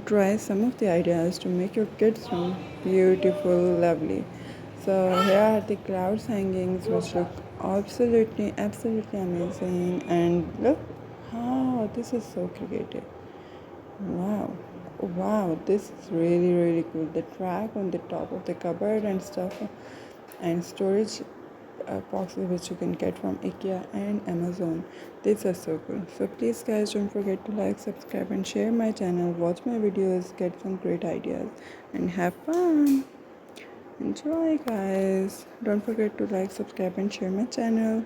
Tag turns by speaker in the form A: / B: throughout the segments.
A: try some of the ideas to make your kids' room beautiful, lovely. So here are the clouds hangings, which look absolutely amazing. And look how this is so creative. Wow. Wow, this is really cool. The track on the top of the cupboard and stuff, and storage boxes which you can get from IKEA and Amazon. These are so cool. So please guys, don't forget to like, subscribe and share my channel. Watch my videos, get some great ideas and have fun. Enjoy guys. Don't forget to like, subscribe and share my channel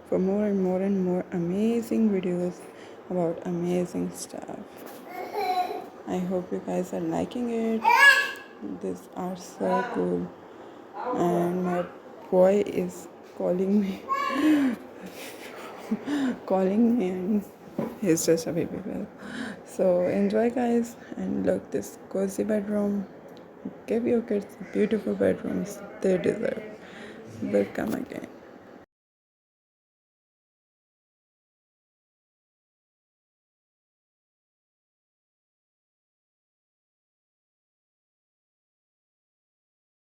A: for more and more amazing videos about amazing stuff. I hope you guys are liking it. These are so cool. And my boy is calling me and he's just a baby girl. So enjoy guys, and look, this cozy bedroom. Give your kids beautiful bedrooms they deserve. Welcome again.